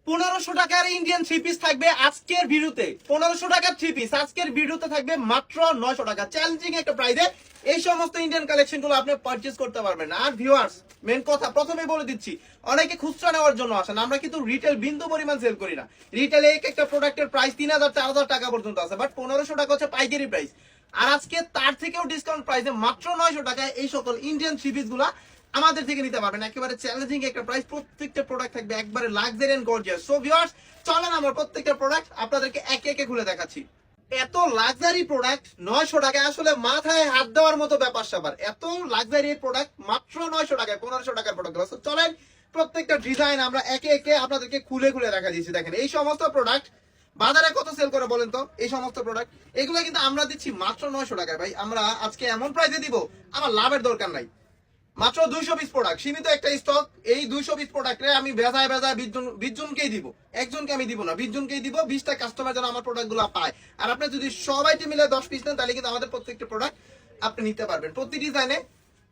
1500 টাকার Indian three piece থাকবে আজকের ভিডিওতে। 1500 টাকার থ্রি পিস আজকের ভিডিওতে থাকবে মাত্র 900 টাকা। চ্যালেঞ্জিং একটা প্রাইসে এই সমস্ত ইন্ডিয়ান কালেকশন গুলো আপনি পারচেজ করতে পারবেন। আর ভিউয়ার্স, মেন কথা প্রথমে বলে দিচ্ছি, অনেকে খুচরা নেওয়ার জন্য আসেন, আমরা কিন্তু রিটেল বিন্দু পরিমাণ সেল করি না। রিটেলে এক একটা প্রোডাক্টের প্রাইস 3000-4000 টাকা পর্যন্ত আছে, বাট 1500 টাকা হচ্ছে পাইকারি প্রাইস। আর আজকে তার থেকেও ডিসকাউন্ট প্রাইসে মাত্র 900 টাকায় এই সকল ইন্ডিয়ান থ্রি পিস গুলা আমাদের থেকে নিতে পারবেন। একেবারে চ্যালেঞ্জিং একটা প্রাইস, প্রত্যেকটা প্রোডাক্ট থাকবে একবারে luxury and gorgeous. So viewers, চলেন আমরা প্রত্যেকটা প্রোডাক্ট আপনাদেরকে একে একে খুলে দেখাচ্ছি। এত লাক্সারি প্রোডাক্ট 900 টাকায়, আসলে মাথায় হাত দেওয়ার মতো ব্যাপার স্যাপার। এত লাক্সারি প্রোডাক্ট মাত্র 900 টাকায়, 1500 টাকার প্রোডাক্ট। চলেন প্রত্যেকটা ডিজাইন আমরা একে একে আপনাদেরকে খুলে খুলে দেখা দিচ্ছি। দেখেন এই সমস্ত প্রোডাক্ট বাজারে কত সেল করে বলেন তো? এই সমস্ত প্রোডাক্ট এগুলো কিন্তু আমরা দিচ্ছি মাত্র 900 টাকায়। ভাই আমরা আজকে এমন প্রাইসে দিব, আমার লাভের দরকার নাই। মাত্র 200 পিস প্রোডাক্ট, সীমিত একটা স্টক। এই 200 পিস প্রোডাক্টে আমি বেজায় 20 জনকেই দিব, একজনকে আমি দিব না, 20 জনকেই দিব। 20টা কাস্টমার যেন আমার প্রোডাক্ট গুলো পায়। আর আপনি যদি সবাই মিলে 10 পিস নেন, তাহলে কিন্তু আমাদের প্রত্যেকটা প্রোডাক্ট আপনি নিতে পারবেন। প্রতি ডিজাইনে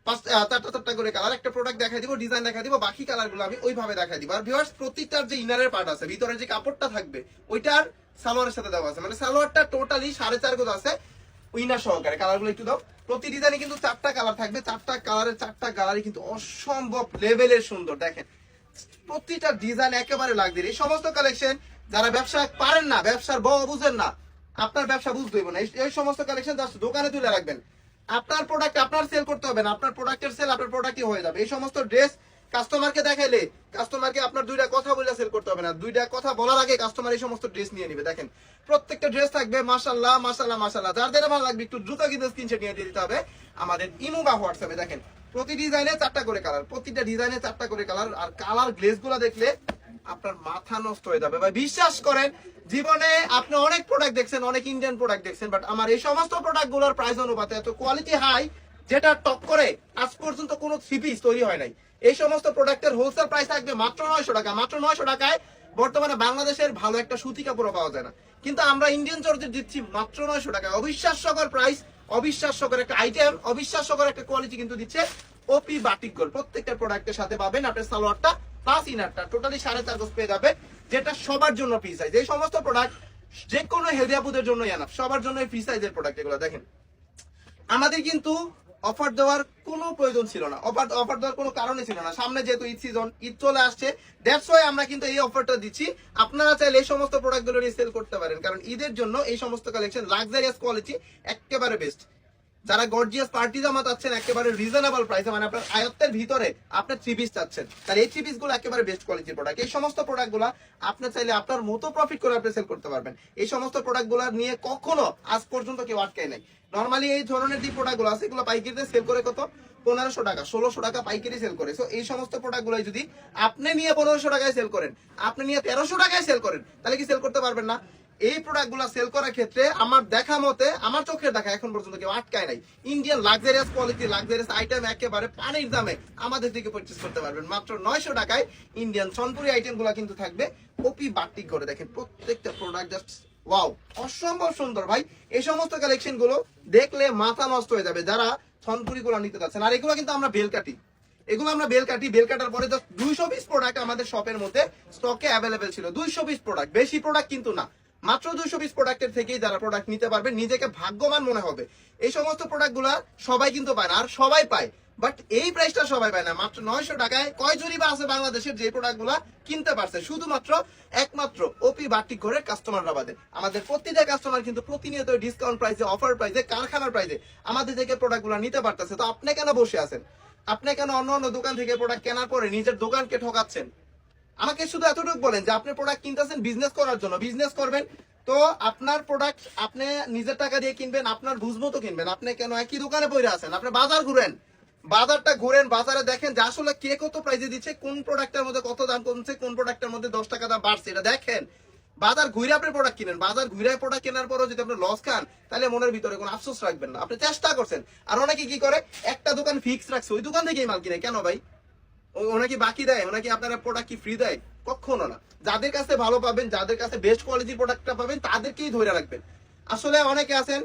4টা করে কালার, একটা প্রোডাক্ট দেখাই দিব, ডিজাইন দেখাই দিব, বাকি কালার গুলো আমি ওইভাবে দেখাই দিব। আর ভিউয়ার্স, প্রত্যেকটার যে ইনারের পার্ট আছে, ভিতরে যে কাপড়টা থাকবে, ওইটার সালোয়ারের সাথে দেওয়া আছে। মানে সালোয়ারটা টোটালি 4.5 গজ আছে উইনার সহকারে। কালারগুলো একটু দাও। প্রতি ডিজাইনে কিন্তু 4টা কালার থাকবে, 4টা কালারের 4টা কালারই কিন্তু অসম্ভব লেভেলের সুন্দর। দেখেন প্রতিটা ডিজাইন একেবারে লাগবে। এই সমস্ত কালেকশন যারা ব্যবসা পারেন না, ব্যবসার বড় বুঝেন না, আপনার ব্যবসা বুঝতে হইব না, এই সমস্ত কালেকশন জাস্ট দোকানে তুলে রাখবেন। আপনার প্রোডাক্ট আপনার সেল করতে হবে না, আপনার প্রোডাক্টের সেল আপনার প্রোডাক্টই হয়ে যাবে। এই সমস্ত ড্রেস কাস্টমারকে দেখাইলে কাস্টমারকে আপনার 2টা কথা বলে সেল করতে হবে না, 2টা কথা বলার আগে কাস্টমার এই সমস্ত ড্রেস নিয়ে নেবে। দেখেন প্রত্যেকটা ড্রেস থাকবে মাশাআল্লাহ মাশাআল্লাহ মাশাআল্লাহ। যার যেটা ভালো লাগবে একটু দ্রুত কিন্তু স্ক্রিনশট নিয়ে দিয়ে দিতে হবে আমাদের ইমো বা হোয়াটসঅ্যাপে। দেখেন প্রতি ডিজাইনে 4টা করে কালার, প্রতিটা ডিজাইনে 4টা করে কালার। আর কালার গ্লেজ গুলা দেখলে আপনার মাথা নষ্ট হয়ে যাবে ভাই, বিশ্বাস করেন। জীবনে আপনি অনেক প্রোডাক্ট দেখছেন, অনেক ইন্ডিয়ান প্রোডাক্ট দেখছেন, বাট আমার এই সমস্ত প্রোডাক্ট গুলোর প্রাইস অনুপাতে এত কোয়ালিটি হাই, যেটা টপ করে আজ পর্যন্ত কোনো থ্রি পিস তৈরি হয় নাই। এই সমস্ত প্রোডাক্টের হোলসেল প্রাইস থাকবে মাত্র 900 টাকা। মাত্র 900 টাকায় বর্তমানে বাংলাদেশের ভালো একটা সুতি কাপড়ও পাওয়া যায় না, কিন্তু আমরা ইন্ডিয়ান জর্জেট দিচ্ছি মাত্র 900 টাকায়। অবিশ্বাস্যকর প্রাইস, অবিশ্বাস্যকর একটা আইটেম, অবিশ্বাস্যকর একটা কোয়ালিটি কিন্তু দিচ্ছে ওপি বাটিক গোল্ড। প্রত্যেকটা প্রোডাক্টের সাথে পাবেন আপনার সালোয়ারটা প্লাস ইনারটা, টোটালি 4.5 গজ পেয়ে যাবে, যেটা সবার জন্য ফ্রি সাইজ। এই সমস্ত প্রোডাক্ট যে কোনো হেলদি আপুদের জন্য এনাফ, সবার জন্য ফ্রি সাইজের প্রোডাক্ট এগুলো। দেখেন আমাদের কিন্তু অফার দেওয়ার কোনো প্রয়োজন ছিল না, অফার দেওয়ার কোনো কারণে ছিল না। সামনে যেহেতু ঈদ সিজন, ঈদ চলে আসছে, দ্যাটস ওয়াই আমরা কিন্তু এই অফারটা দিচ্ছি। আপনারা চাইলে এই সমস্ত প্রোডাক্টগুলো নিয়ে সেল করতে পারেন, কারণ ঈদের জন্য এই সমস্ত কালেকশন লাক্সারিয়াস কোয়ালিটি একেবারে বেস্ট। যারা গর্জিয়াস পার্টি জামা চাচ্ছেন একেবারে রিজনেবল প্রাইসে, মানে আপনার আয়ত্তের ভিতরে আপনার থ্রি পিস চাচ্ছেন, তাহলে এই থ্রি পিস গুলো একেবারে বেস্ট কোয়ালিটির প্রোডাক্ট। এই সমস্ত প্রোডাক্ট গুলা আপনি চাইলে আপনার মতো প্রফিট করে আপনি সেল করতে পারবেন। এই সমস্ত প্রোডাক্ট গুলা নিয়ে কখনো আজ পর্যন্ত কেউ আটকায় নাই। নর্মালি এই ধরনের যে প্রোডাক্ট গুলো আছে, এগুলো পাইকারিতে সেল করে কত? 1500 টাকা, 1600 টাকা পাইকারি সেল করে। সো এই সমস্ত প্রোডাক্ট গুলো যদি আপনি নিয়ে 1500 টাকায় সেল করেন, আপনি নিয়ে 1300 টাকায় সেল করেন, তাহলে কি সেল করতে পারবেন না? এই প্রোডাক্ট গুলা সেল করার ক্ষেত্রে আমার দেখা মতে, আমার চোখের দেখা এখন পর্যন্ত কেউ আটকায় নাই। Indian luxurious quality, luxurious item একেবারে পানির দামে আমাদের থেকে পারচেজ করতে পারবেন মাত্র 900 টাকায়। ইন্ডিয়ান সনপুরি আইটেম গুলা কিন্তু থাকবে ওপি বাটিক করে। দেখেন প্রত্যেকটা প্রোডাক্ট জাস্ট ওয়াও, অসম্ভব সুন্দর ভাই। এই সমস্ত কালেকশন গুলো দেখলে মাথা নষ্ট হয়ে যাবে যারা সনপুরি গুলো নিতে যাচ্ছেন। আর এগুলো কিন্তু আমরা বেল কাটি, এগুলো আমরা বেল কাটি। বেল কাটার পরে জাস্ট 200 পিস প্রোডাক্ট আমাদের শপের মধ্যে স্টকে অ্যাভেলেবেল ছিল। 200 পিস প্রোডাক্ট, বেশি প্রোডাক্ট কিন্তু না, মাত্র 200 পিস প্রোডাক্টের থেকেই যারা প্রোডাক্ট নিতে পারবে নিজেকে ভাগ্যবান মনে হবে। এই সমস্ত প্রোডাক্ট গুলা সবাই কিন্তু পায় না, আর সবাই পায়, বাট এই প্রাইসটা সবাই পায় না। মাত্র 900 টাকায় কয়জনই বা আছে বাংলাদেশের যে প্রোডাক্ট গুলা কিনতে পারছে? শুধুমাত্র একমাত্র ওপি বাটিক করে কাস্টমাররা বাদে। আমাদের প্রতিটা কাস্টমার কিন্তু প্রতিনিয়ত ডিসকাউন্ট প্রাইসে, অফার প্রাইসে, কারখানার প্রাইসে আমাদের থেকে প্রোডাক্ট গুলা নিতে পারতেছে। তো আপনি কেন বসে আছেন? আপনি কেন অন্য অন্য দোকান থেকে প্রোডাক্ট কেনার পরে নিজের দোকানকে ঠকাচ্ছেন? আমাকে শুধু এতটুকু বলেন যে আপনি প্রোডাক্ট কিনতেছেন বিজনেস করার জন্য, বিজনেস করবেন তো আপনার প্রোডাক্ট আপনি নিজের টাকা দিয়ে কিনবেন, আপনার বুঝমতো কিনবেন। আপনি কেন একই দোকানে পড়ে আছেন? আপনি বাজার ঘুরেন, বাজারটা ঘুরেন, বাজারে দেখেন যে আসলে কে কত প্রাইসে দিচ্ছে, কোন প্রোডাক্টের মধ্যে কত দাম কমছে, কোন প্রোডাক্টের মধ্যে 10 টাকা দাম বাড়ছে, এটা দেখেন। বাজার ঘুরে আপনি প্রোডাক্ট কিনেন, বাজার ঘুরে প্রোডাক্ট কেনার পরও যদি আপনি লস খান, তাহলে মনের ভিতরে কোনো আফসোস রাখবেন না, আপনি চেষ্টা করছেন। আর অনেকে কি করে, একটা দোকান ফিক্স রাখছে, ওই দোকান থেকেই মাল কিনে। কেন ভাই? ওনাকে বাকি দেয়? ওনাকে আপনারা প্রোডাক্ট কি ফ্রি দেয়? কখনো না। যাদের কাছে ভালো পাবেন, যাদের কাছে বেস্ট কোয়ালিটির প্রোডাক্টটা পাবেন, তাদেরকেই ধরে রাখবেন। আসলে অনেকে আছেন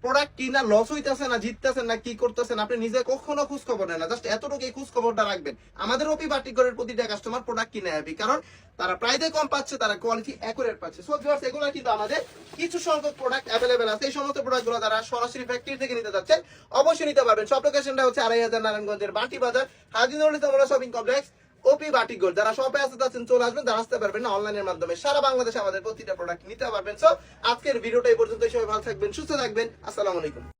প্রোডাক্ট কিনা লস হইতেছে না জিততেছেন না কি করতেছেন আপনি নিজে কখনো খোঁজ খবর নেন না, জাস্ট এতটুকু খোঁজ খবরটা রাখবেন। আমাদের ওপি বাটিকের প্রতিটা কাস্টমার প্রোডাক্ট কিনে হ্যাপি, কারণ তারা প্রাইসে কম পাচ্ছে, তারা কোয়ালিটি অ্যাকুরেট পাচ্ছে। সো ভিউয়ার্স, এগুলো কিন্তু আমাদের কিছু সংখ্যক প্রোডাক্ট অ্যাভেলেবেল আছে। এই সমস্ত প্রোডাক্টগুলো তারা সরাসরি ফ্যাক্টরি থেকে নিতে যাচ্ছেন, অবশ্যই নিতে পারবেন। সব লোকেশনটা হচ্ছে 2500 নারায়ণগঞ্জের বাটি বাজার, হাজী নুরুল ইসলাম শপিং কমপ্লেক্স, ওপি বাটিক গোল্ড। যারা শপে আসতে যাচ্ছেন চলে আসবেন, যারা আসতে পারবেন না অনলাইনের মাধ্যমে সারা বাংলাদেশে আমাদের প্রতিটা প্রোডাক্ট নিতে পারবেন। সো আজকের ভিডিওটা এই পর্যন্ত, সবাই ভালো থাকবেন, সুস্থ থাকবেন, আসসালামু আলাইকুম।